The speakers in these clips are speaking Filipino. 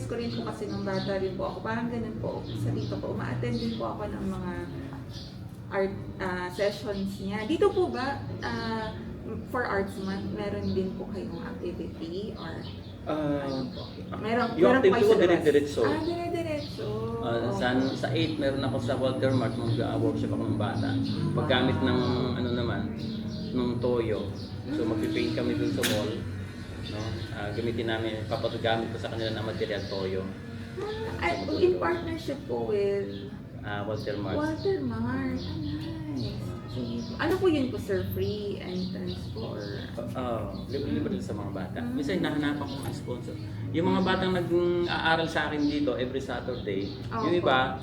ko rin po kasi nung bata rin po ako, parang ganun po, sa dito po, uma-attend din po ako ng mga art sessions niya. Dito po ba, for Arts Month, meron din po kayong activity or ano po? Yung Meron po activity kayo ko, sa labas? dire-diretso. Dire-diretso. Sa 8, meron ako sa Walter Mart, mag-workshop ako ng bata. Paggamit ng, ano naman, ng toyo. So, magpipaint kami dun sa mall. No? Gamitin namin, papagamit ko sa kanila ng material toyo. In partnership po with Walter Mart. Walter Mart. Nice. Sige po. Ano po yun po, sir? Free entrance po or? Libre sa mga bata. Minsan hinahanap ako ng sponsor. Yung mga batang nag-aaral sa akin dito every Saturday, yung iba,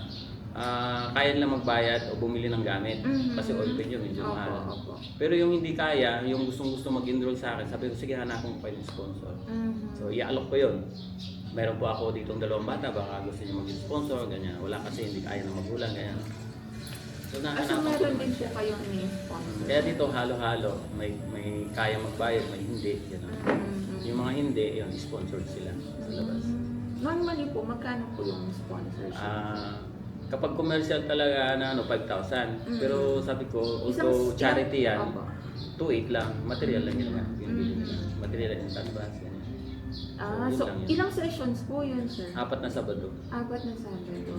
kaya nila magbayad o bumili ng gamit. Kasi open yun, medyo mahal. Pero yung hindi kaya, yung gustong-gusto mag-enroll sa akin, sabi ko, sige, hanapin ko kayo ng sponsor. So, i-alok ko yun. Meron po ako ditong 2 bata, baka gusto niyo mag-sponsor, ganyan. Wala kasi, hindi kaya ng magulang, ganyan. So, meron din po kayong sponsor. Kaya dito, halo-halo. May kaya magbayad, may hindi. Gano'n. Yung mga hindi, yun, sponsored sila sa labas. Normally po, magkano po yung sponsorship? Kapag commercial talaga na 5,000. Pero sabi ko, although charity yan, 2,800 lang. Material lang yun. Material yung canvas. So ilang sessions po yun, sir? 4 na Sabado. 4 na Sabado.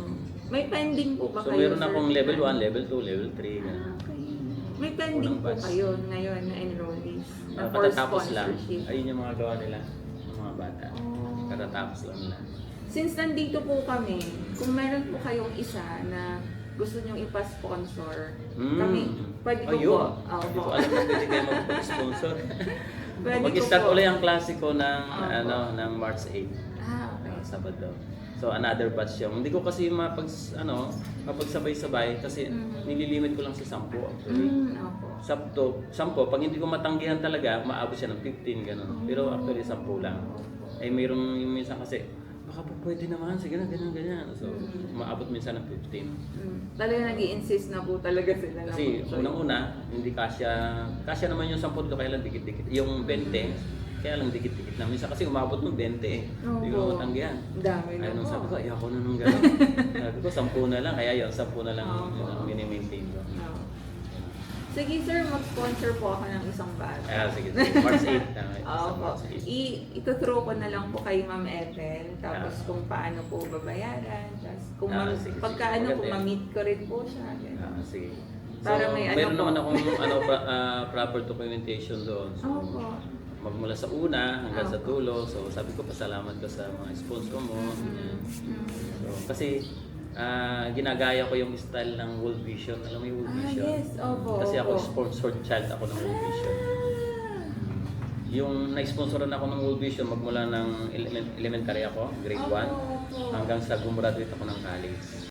May pending po ba So kayo, meron akong level 1, level 2, level 3. Okay. May pending po kayo ngayon na enrollees na for Katatapos lang. sponsorship? Ayun yung mga gawa nila, ng mga bata. Katatapos lang nila. Since nandito po kami, kung meron po kayong isa na gusto nyong ipa-sponsor, kami, pwede ko po. Hindi ko alam na pwede kayo mag-sponsor. Pwede ko Mag-start po. ulit ang klasiko ng, ng March 8. Okay. Sabado. So another batch yung. Hindi ko kasi mapagsabay-sabay kasi nililimit ko lang sa 10 actually. Opo. 10, pag hindi ko matanggihan talaga, maabot siya ng 15 ganun. Pero actually 10 lang. Eh mayroong yung minsan kasi baka po pwede naman, sige na, ganyan. So maabot minsan ng 15. Talaga nag-i-insist na po talaga sila. Kasi unang-una, hindi kasya naman yung 10 ko, kaya lang dikit-dikit. Yung 20, kaya lang dikit-dikit na. Minsan kasi umabot ng 20 eh. Hindi ko matanggihan. Dami na Ayun, po. sabi ko, ayoko na nung gano'n. Sabi ko, 10 na lang. Kaya yun, 10 na lang yun ang mini-maintain ko. Sige sir, mag-sponsor po ako ng isang bata. Sige. March 8 na. Opo. Ito-throw ko na lang po kay Ma'am Ethel. Tapos kung paano po babayaran. Tapos kung pagkaano, kung ma-meet ko rin po siya. Sige. Para may ano meron po. naman akong proper documentation doon. So, magmula sa una hanggang sa dulo. So sabi ko, pasalamat ko sa mga sponsor mo. So, kasi ginagaya ko yung style ng World Vision. Alam mo yung World Vision? Yes, opo. Kasi ako sponsored child ako ng World Vision. Yung na-sponsoran ako ng World Vision magmula ng elementary ako, grade 1, hanggang sa gumraduate ako ng college.